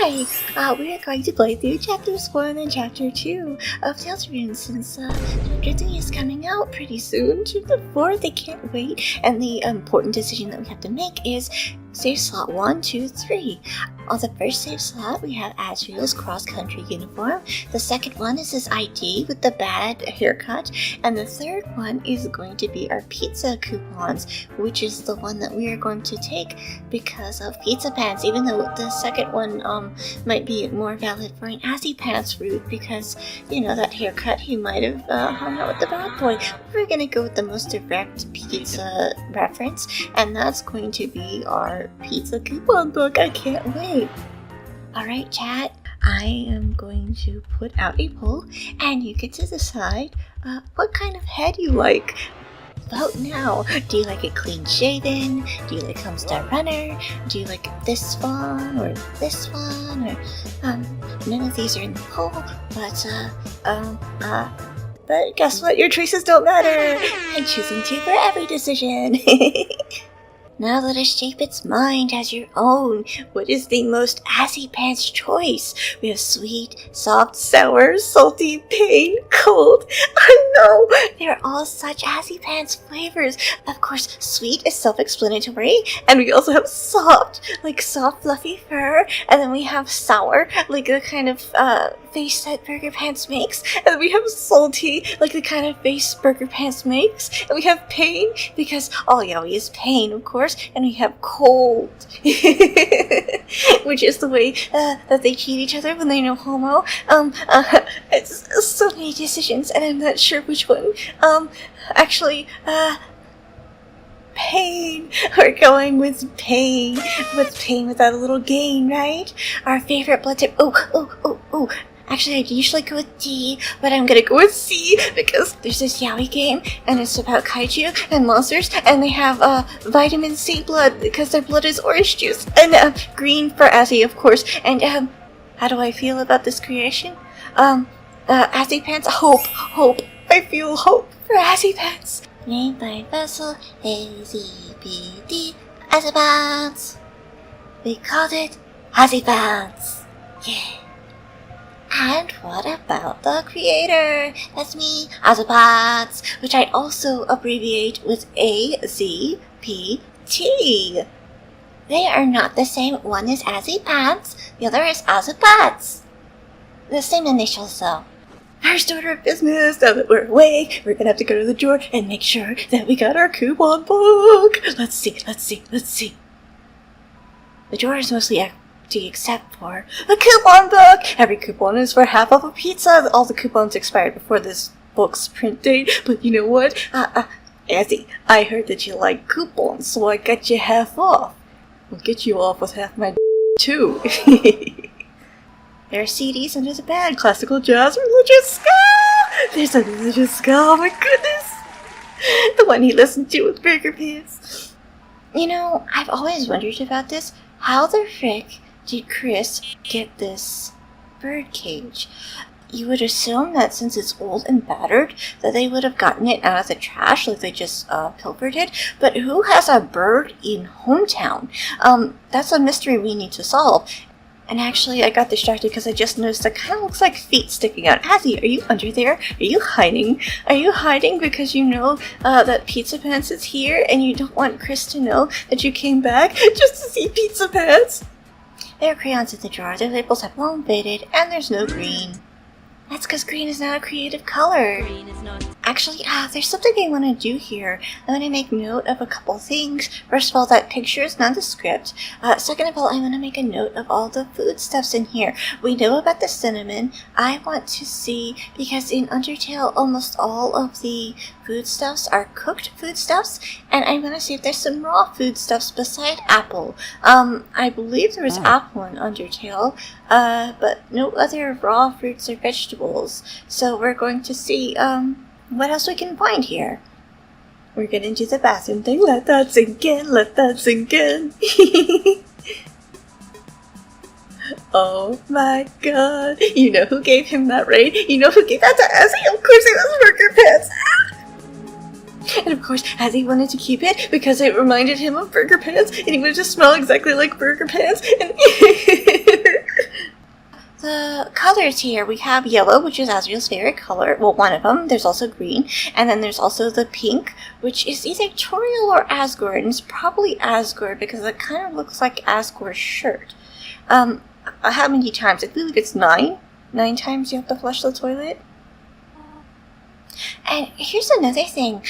Hi! We are going to play through Chapters 1 and Chapter 2 of Deltarune since Chapter 3 is coming out pretty soon. Chapter 4, they can't wait. And the important decision that we have to make is save slot 1, 2, 3. On the first save slot, we have Azriel's cross-country uniform. The second one is his ID with the bad haircut. And the third one is going to be our pizza coupons, which is the one that we are going to take because of pizza pants, even though the second one might be more valid for an Azzy Pants route because, you know, that haircut, he might have hung out with the bad boy. We're going to go with the most direct pizza reference, and that's going to be our pizza coupon book. I can't wait. Alright, chat, I am going to put out a poll, and you get to decide what kind of head you like. Vote now. Do you like it clean shaven? Do you like Homestar Runner? Do you like this one or this one? Or none of these are in the poll, but guess what? Your choices don't matter. I'm choosing two for every decision. Now let us shape its mind as your own. What is the most Azzy Pants choice? We have sweet, soft, sour, salty, pain, cold. I know! They're all such Azzy Pants flavors. Of course, sweet is self-explanatory, and we also have soft, like soft, fluffy fur, and then we have sour, like the kind of face that Burger Pants makes, and we have salty, like the kind of face Burger Pants makes, and we have pain, because all yaoi is pain, of course, and we have cold, which is the way that they treat each other when they know homo. It's so many decisions, and I'm not sure which one. Pain. We're going with pain. With pain without a little gain, right? Our favorite blood type. Oh. Actually, I'd usually go with D, but I'm gonna go with C because there's this yaoi game, and it's about kaiju and monsters, and they have vitamin C blood because their blood is orange juice, and green for Azzy, of course. And how do I feel about this creation? Azzy Pants, hope. I feel hope for Azzy Pants. Made by Vessel AZBD Azzy Pants. We called it Azzy Pants. Yeah. And what about the creator? That's me, Azzy Pants, which I also abbreviate with AZPT. They are not the same. One is Azzy Pants, the other is Azzy Pants. The same initials though. First order of business, now that we're away, we're gonna have to go to the drawer and make sure that we got our coupon book. Let's see. The drawer is mostly empty except for a coupon book. Every coupon is for half off a pizza. All the coupons expired before this book's print date, but you know what? Azzy, I heard that you like coupons, so I got you half off. We'll get you off with half my too. There are CDs under the bed. Classical jazz, religious ska. There's a religious ska. Oh my goodness. The one he listened to with Burger Pants. You know, I've always wondered about this. How the frick did Chris get this bird cage? You would assume that since it's old and battered, that they would have gotten it out of the trash, like they just pilfered it. But who has a bird in hometown? That's a mystery we need to solve. And actually, I got distracted because I just noticed it kind of looks like feet sticking out. Azzy, are you under there? Are you hiding? Are you hiding because you know that Pizza Pants is here and you don't want Chris to know that you came back just to see Pizza Pants? There are crayons in the drawer. Their labels have long faded, and there's no green. That's because green is not a creative color. Green is not. Actually, there's something I want to do here. I want to make note of a couple things. First of all, that picture is nondescript. Second of all, I want to make a note of all the foodstuffs in here. We know about the cinnamon. I want to see, because in Undertale, almost all of the foodstuffs are cooked foodstuffs, and I want to see if there's some raw foodstuffs beside apple. I believe there was apple in Undertale, but no other raw fruits or vegetables. So we're going to see, what else we can find here. We're gonna do the bathroom thing. Let that sink in. Oh my god. You know who gave him that, right? You know who gave that to Azzy? Of course it was Burger Pants. And of course, Azzy wanted to keep it because it reminded him of Burger Pants, and he wanted to smell exactly like Burger Pants, and the colors here. We have yellow, which is Asriel's favorite color. Well, one of them. There's also green. And then there's also the pink, which is either Toriel or Asgore. And it's probably Asgore because it kind of looks like Asgore's shirt. How many times? I believe it's 9. 9 times you have to flush the toilet. And here's another thing.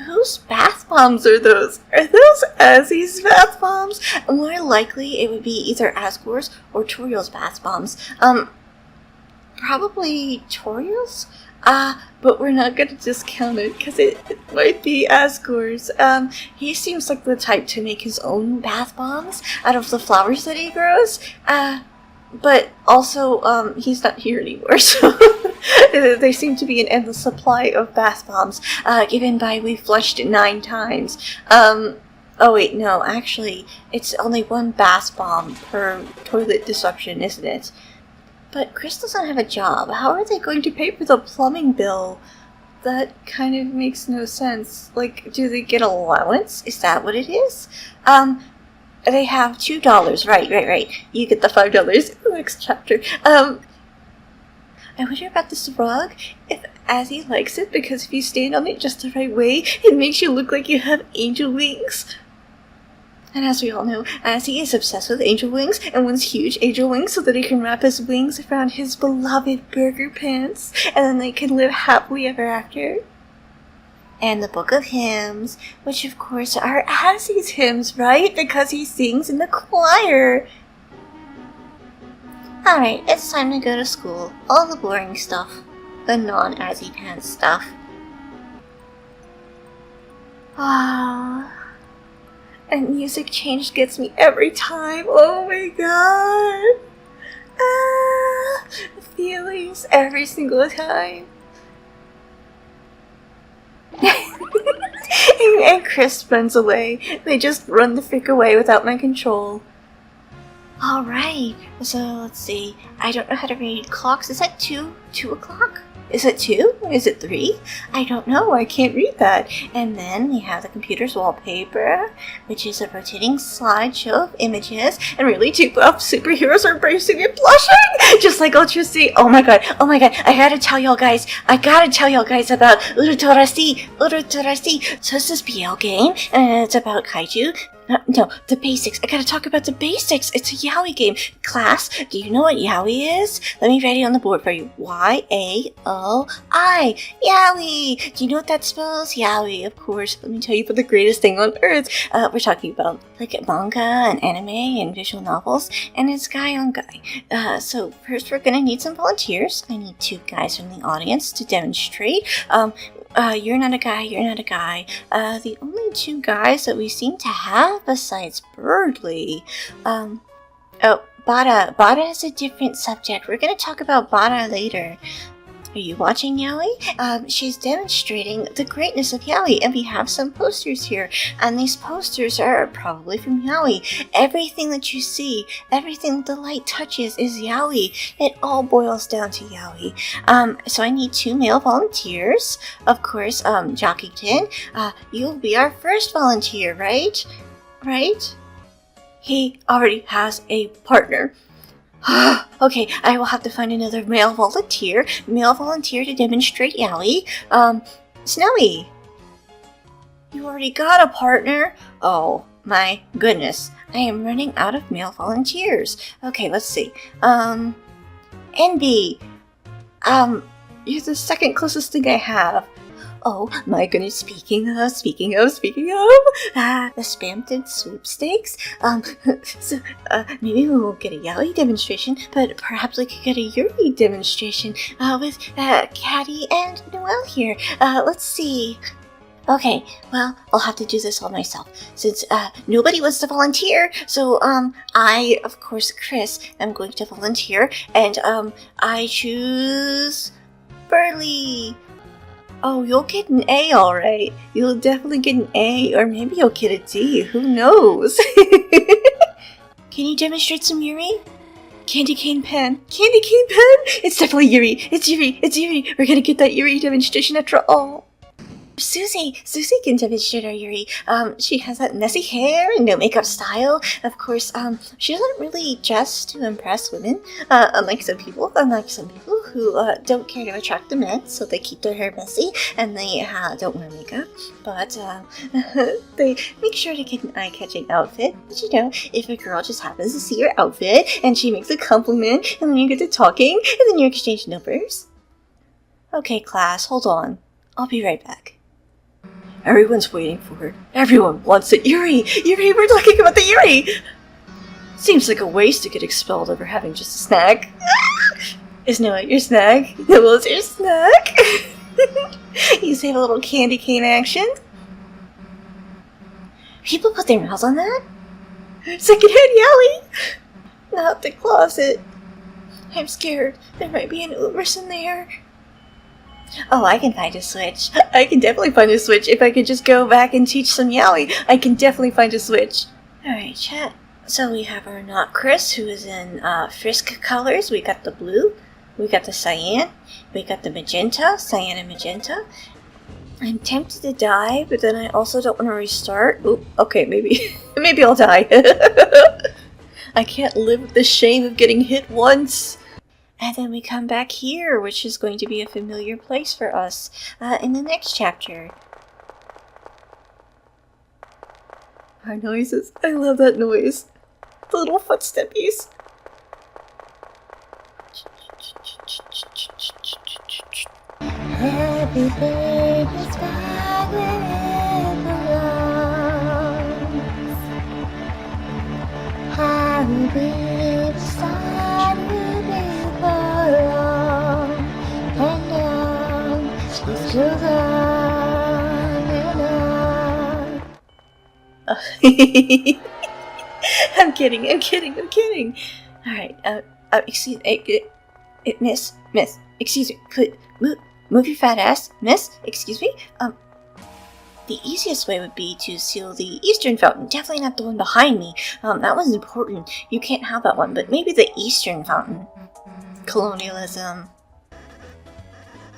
Whose bath bombs are those? Are those Azzy's bath bombs? More likely it would be either Asgore's or Toriel's bath bombs. Probably Toriel's? But we're not gonna discount it because it might be Asgore's. He seems like the type to make his own bath bombs out of the flowers that he grows. But also, he's not here anymore, so there seem to be an endless supply of bath bombs, given by we flushed 9 times. Oh wait, no, actually, it's only 1 bath bomb per toilet disruption, isn't it? But Chris doesn't have a job. How are they going to pay for the plumbing bill? That kind of makes no sense. Like, do they get allowance? Is that what it is? They have $2. Right. You get the $5 in the next chapter. I wonder about this rug. If Azzy likes it, because if you stand on it just the right way, it makes you look like you have angel wings. And as we all know, Azzy is obsessed with angel wings and wants huge angel wings so that he can wrap his wings around his beloved burger pants, and then they can live happily ever after. And the Book of Hymns, which of course are Azzy's hymns, right? Because he sings in the choir. Alright, it's time to go to school. All the boring stuff. The non-Azzy Pants stuff. Ah, and music change gets me every time. Oh my god. Feelings every single time. And Chris runs away. They just run the frick away without my control. Alright, so let's see. I don't know how to read clocks. Is that 2 o'clock? Is it 2? Is it 3? I don't know. I can't read that. And then we have the computer's wallpaper, which is a rotating slideshow of images. And really, 2 buff superheroes are embracing and blushing! Just like Ultra C. Oh my god. I gotta tell y'all guys about Urutorasi. So this is BL game, and it's about kaiju. No, the basics. I gotta talk about the basics. It's a yaoi game. Class, do you know what yaoi is? Let me write it on the board for you. Y-A-O-I. Yaoi. Do you know what that spells? Yaoi, of course. Let me tell you about the greatest thing on earth. We're talking about like manga and anime and visual novels, and it's guy on guy. So first we're gonna need some volunteers. I need 2 guys from the audience to demonstrate. You're not a guy. The only 2 guys that we seem to have besides Birdly. Bada is a different subject. We're gonna talk about Bada later. Are you watching Yaoi? She's demonstrating the greatness of Yaoi, and we have some posters here. And these posters are probably from Yaoi. Everything that you see, everything the light touches is Yaoi. It all boils down to Yaoi. So I need 2 male volunteers. Of course, Jockeyton, you'll be our first volunteer, right? Right? He already has a partner. Okay, I will have to find another male volunteer to demonstrate Yaoi. Snowy, you already got a partner? Oh my goodness, I am running out of male volunteers. Okay, let's see. NB, you're the second closest thing I have. Oh my goodness, speaking of, the Spamton sweepstakes. So, maybe we won't get a Yaoi demonstration, but perhaps we could get a Yuri demonstration, with, Caddy and Noelle here. Let's see. Okay, well, I'll have to do this all myself, since, nobody wants to volunteer, so, I, of course, Chris, am going to volunteer, and, I choose Burley. Oh, you'll get an A, alright. You'll definitely get an A, or maybe you'll get a D. Who knows? Can you demonstrate some Yuri? Candy cane pen. It's definitely Yuri. It's Yuri. We're gonna get that Yuri demonstration after all. Susie can demonstrate our Yuri. She has that messy hair and no makeup style. Of course, she doesn't really dress to impress women, unlike some people who don't care to attract the men, so they keep their hair messy and they don't wear makeup. But they make sure to get an eye-catching outfit. But you know, if a girl just happens to see your outfit and she makes a compliment, and then you get to talking, and then you exchange numbers. Okay, class, hold on. I'll be right back. Everyone's waiting for it. Everyone wants it. Yuri! Yuri, we're talking about the Yuri! Seems like a waste to get expelled over having just a snack. Isn't it your snack? No, it's your snack. You save a little candy cane action. People put their mouths on that? Secondhand Yali! Not the closet. I'm scared. There might be an Ubers in there. Oh, I can find a switch. I can definitely find a switch. If I could just go back and teach some yaoi, I can definitely find a switch. Alright, chat. So we have our Not Chris, who is in Frisk colors. We got the blue. We got the cyan. We got the magenta. Cyan and magenta. I'm tempted to die, but then I also don't want to restart. Oop, okay, maybe I'll die. I can't live with the shame of getting hit once. And then we come back here, which is going to be a familiar place for us in the next chapter. Our noises. I love that noise. The little footsteppies. Every page is fine where it belongs. How we start moving along, and on it's too long and on. I'm kidding. Alright, excuse me, miss, excuse me, could move your fat ass, miss, excuse me, the easiest way would be to seal the eastern fountain, definitely not the one behind me, that one's important, you can't have that one, but maybe the eastern fountain. Colonialism.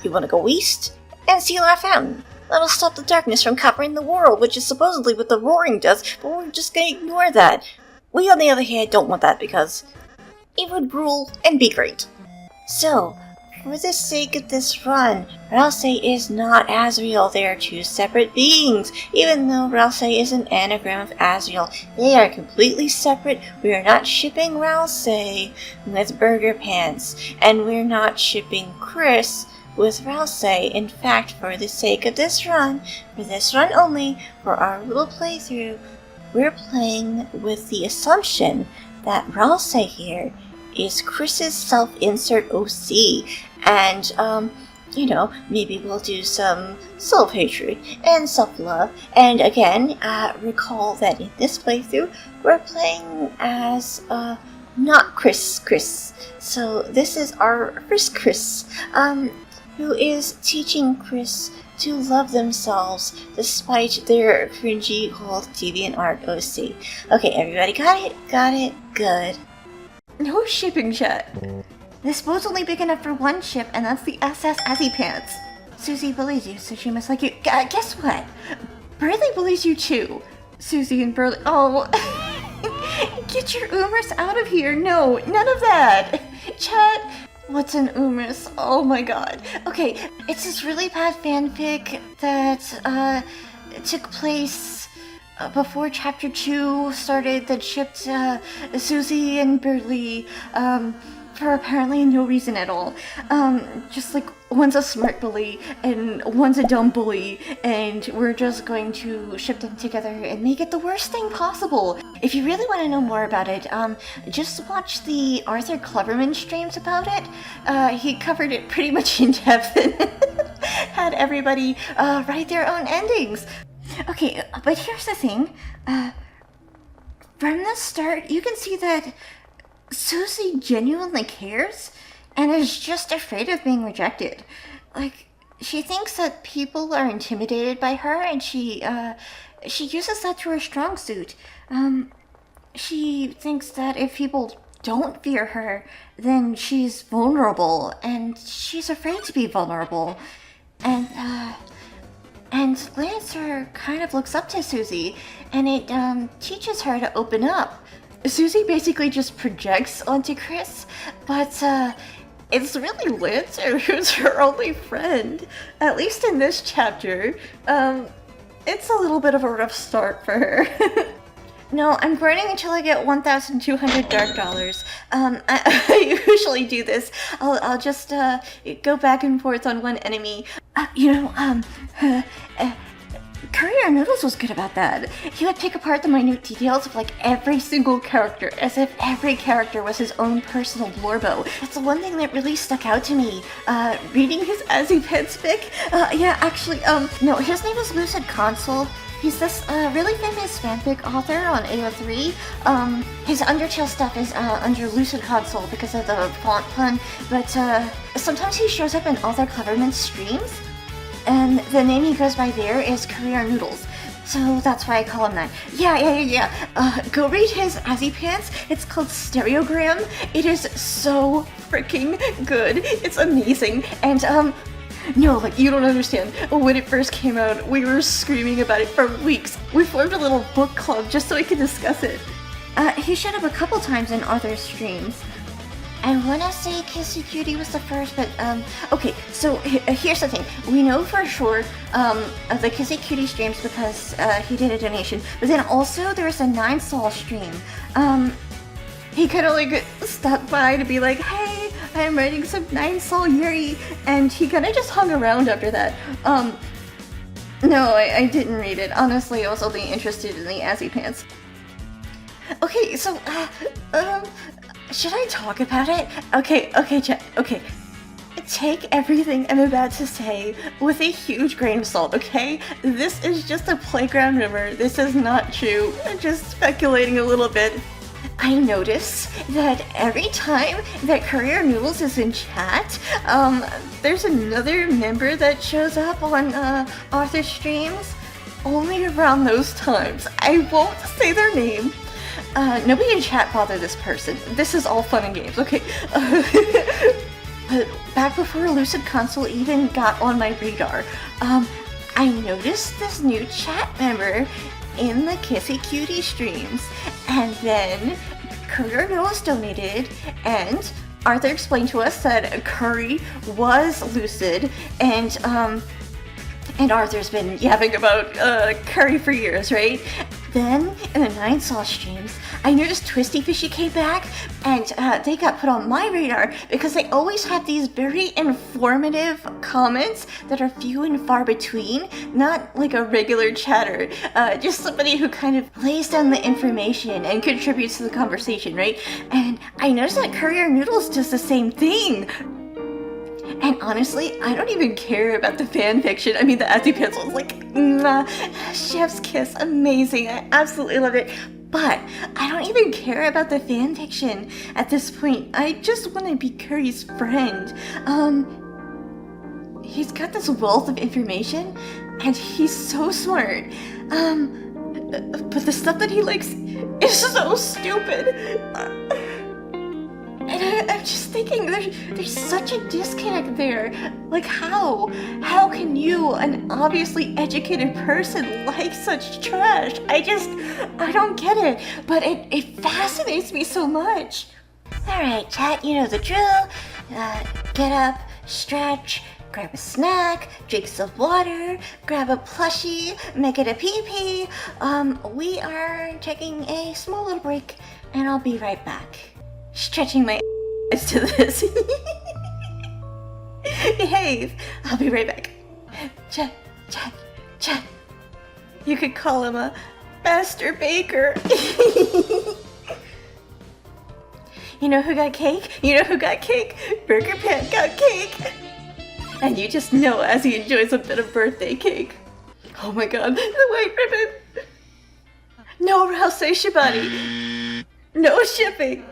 You wanna go east? And seal our fountain. That'll stop the darkness from covering the world, which is supposedly what the roaring does, but we're just gonna ignore that. We, on the other hand, don't want that because it would rule and be great. So, for the sake of this run, Ralse is not Azrael. They are two separate beings. Even though Ralse is an anagram of Azrael, they are completely separate. We are not shipping Ralse with Burger Pants, and we're not shipping Chris with Ralse. In fact, for the sake of this run, for this run only, for our little playthrough, we're playing with the assumption that Ralse here is Chris's self-insert OC, and, you know, maybe we'll do some self-hatred and self-love, and again, recall that in this playthrough, we're playing as, not Chris. So this is our first Chris, who is teaching Chris to love themselves despite their cringy whole DeviantArt OC. Okay, everybody got it, good. No shipping chat. This boat's only big enough for one ship, and that's the SS Azzy Pants. Susie believes you, so she must like you. Guess what? Burley believes you too. Susie and Burley. Oh. Get your Umers out of here. No, none of that. Chat. What's an Umers? Oh my god. Okay, it's this really bad fanfic that took place before chapter 2 started that shipped Susie and Burley for apparently no reason at all. Just like one's a smart bully and one's a dumb bully, and we're just going to ship them together and make it the worst thing possible. If you really want to know more about it, just watch the Arthur Cleverman streams about it. He covered it pretty much in depth and had everybody write their own endings. Okay, but here's the thing. From the start, you can see that Susie genuinely cares and is just afraid of being rejected. Like, she thinks that people are intimidated by her, and she uses that to her strong suit. She thinks that if people don't fear her, then she's vulnerable, and she's afraid to be vulnerable. And, And Lancer kind of looks up to Susie, and it teaches her to open up. Susie basically just projects onto Chris, but it's really Lancer who's her only friend. At least in this chapter, it's a little bit of a rough start for her. No, I'm grinding until I get 1,200 dark dollars. I usually do this. I'll just go back and forth on one enemy. Career Noodles was good about that. He would pick apart the minute details of like every single character, as if every character was his own personal lorbo. That's the one thing that really stuck out to me. Reading his Azzy Pets fic. No, his name is Lucid Console. He's this really famous fanfic author on AO3. His Undertale stuff is under Lucid Console because of the font pun, but sometimes he shows up in Author Cleverman's streams, and the name he goes by there is Career Noodles. So that's why I call him that. Yeah. Go read his Azzy Pants. It's called Stereogram. It is so freaking good. It's amazing. And no, like, you don't understand. When it first came out, we were screaming about it for weeks. We formed a little book club just so we could discuss it. He showed up a couple times in Arthur's streams. I wanna say Kissy Cutie was the first, but, okay, so here's the thing. We know for sure, of the Kissy Cutie streams because, he did a donation, but then also there was a 9-Sol stream. He kind of, like, stopped by to be like, hey, I'm writing some 9-Sol Yuri, and he kind of just hung around after that. No, I didn't read it. Honestly, I was only interested in the Azzy Pants. Okay, so, should I talk about it? Okay, chat, okay. Take everything I'm about to say with a huge grain of salt, okay? This is just a playground rumor. This is not true. I'm just speculating a little bit. I notice that every time that Career Noodles is in chat, there's another member that shows up on Arthur's streams only around those times. I won't say their name. Nobody in chat bother this person. This is all fun and games, okay? But back before Lucid Console even got on my radar, I noticed this new chat member in the Kissy Cutie streams, and then Career Noodles donated, and Arthur explained to us that Curry was Lucid, and Arthur's been yapping about Curry for years, right? Then, in the 9-Sol streams, I noticed Twisty Fishy came back, and they got put on my radar because they always have these very informative comments that are few and far between, not like a regular chatter, just somebody who kind of lays down the information and contributes to the conversation, right? And I noticed that Career Noodles does the same thing. And honestly, I don't even care about the fan fiction. I mean, the Azzy Pencil is like, chef's kiss, amazing. I absolutely loved it. But I don't even care about the fan fiction at this point. I just want to be Curry's friend. He's got this wealth of information, and he's so smart. But the stuff that he likes is so stupid. And I'm just thinking, there's such a disconnect there. Like, how? How can you, an obviously educated person, like such trash? I don't get it. But it fascinates me so much. Alright, chat, you know the drill. Get up, stretch, grab a snack, drink some water, grab a plushie, make it a pee-pee. We are taking a small little break, and I'll be right back. Stretching my eyes to this. Behave. I'll be right back. Chat. You could call him a master baker. You know who got cake? Burger Pan got cake. And you just know as he enjoys a bit of birthday cake. Oh my god, the white ribbon. No Rouse Shibani. No shipping.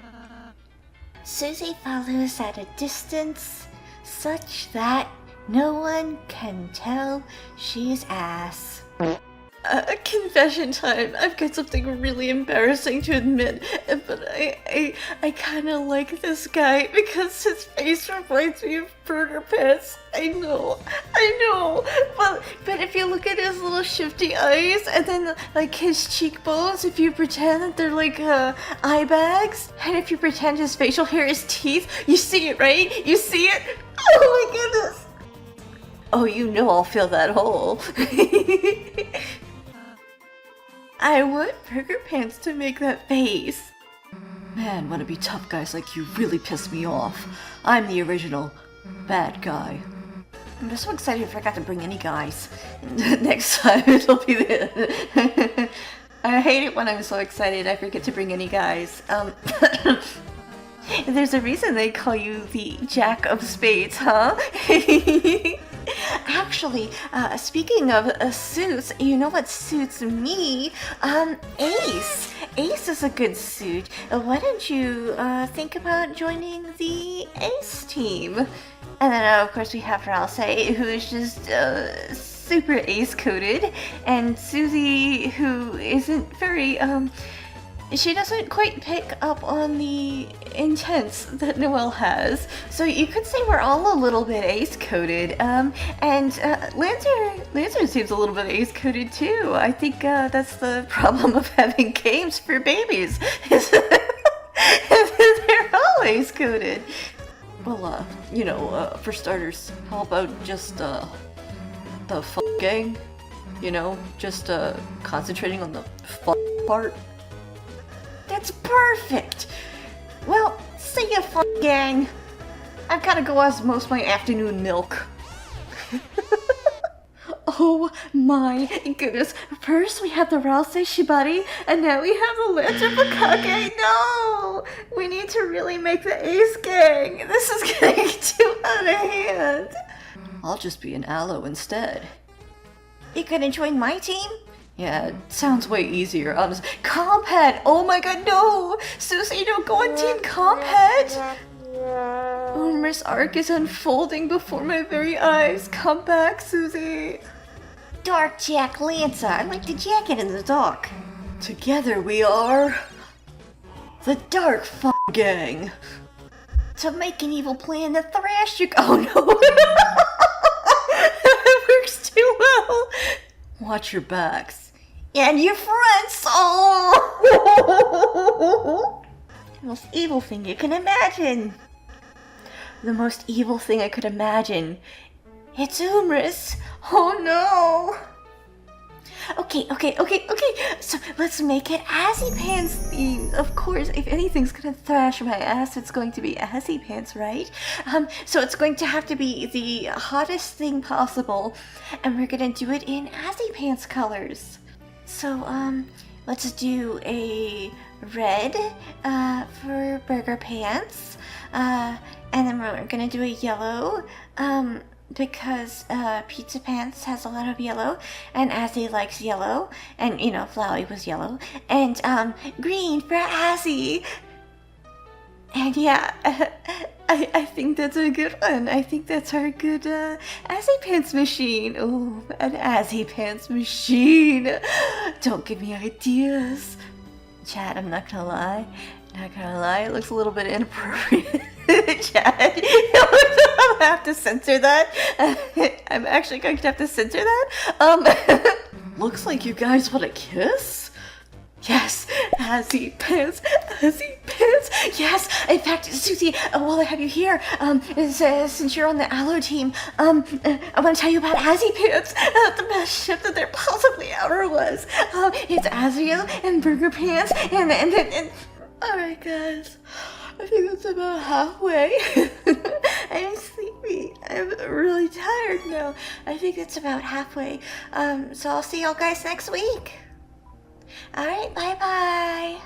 Susie follows at a distance, such that no one can tell she's ass. Confession time. I've got something really embarrassing to admit, but I kind of like this guy because his face reminds me of Burger Pants. I know, but if you look at his little shifty eyes and then like his cheekbones, if you pretend that they're like eye bags, and if you pretend his facial hair is teeth, you see it, right? You see it? Oh my goodness! Oh, you know I'll fill that hole. I want Burger Pants to make that face. Man, wanna be tough guys like you really piss me off. I'm the original bad guy. I'm just so excited I forgot to bring any guys. Next time it'll be the... I hate it when I'm so excited I forget to bring any guys. There's a reason they call you the Jack of Spades, huh? Actually, speaking of suits, you know what suits me? Ace. Ace is a good suit. Why don't you think about joining the Ace team? And then, of course, we have Ralsei, who is just super ace-coded, and Susie, who isn't very, she doesn't quite pick up on the intents that Noelle has. So you could say we're all a little bit ace-coded. And Lancer seems a little bit ace-coded too. I think that's the problem of having games for babies. They're all ace-coded. Well, you know, for starters, how about just the gang? You know, just concentrating on the part. That's perfect! Well, see ya, gang! I've gotta go osmose my afternoon milk. Oh my goodness. First we have the Ralsei Shibari, and now we have the Lancer Bukake. No! We need to really make the Ace Gang. This is getting too out of hand. I'll just be an aloe instead. You gonna join my team? Yeah, it sounds way easier, honestly. Compet! Oh my god, no! Susie, don't go on Team Compet! Umra's arc is unfolding before my very eyes. Come back, Susie. Dark Jack Lancer. I like the jacket in the dark. Together we are... the Dark Gang. To make an evil plan to thrash you... Oh no! That works too well! Watch your backs. And your fronts! Oh! The most evil thing you can imagine. The most evil thing I could imagine. It's Umris. Oh no! Okay. So let's make it Azzy Pants themed. Of course, if anything's gonna thrash my ass, it's going to be Azzy Pants, right? So it's going to have to be the hottest thing possible, and we're gonna do it in Azzy Pants colors. So, let's do a red, for Burger Pants, and then we're gonna do a yellow, because, Pizza Pants has a lot of yellow, and Azzy likes yellow, and, you know, Flowey was yellow, and, green for Azzy. And yeah, I think that's a good one. I think that's our good, Azzy Pants machine. Oh, an Azzy Pants machine. Don't give me ideas. Chad, I'm not gonna lie. It looks a little bit inappropriate. Chad, I'll have to censor that. I'm actually going to have to censor that. Looks like you guys want a kiss? Yes, Azzy Pants, yes! In fact, Susie, while I have you here, since you're on the Aloe team, I want to tell you about Azzy Pants, the best ship that there possibly ever was. It's Azriel and Burger Pants, and alright guys, I think that's about halfway. I'm sleepy. I'm really tired now. I think it's about halfway. So I'll see y'all guys next week. Alright, bye-bye.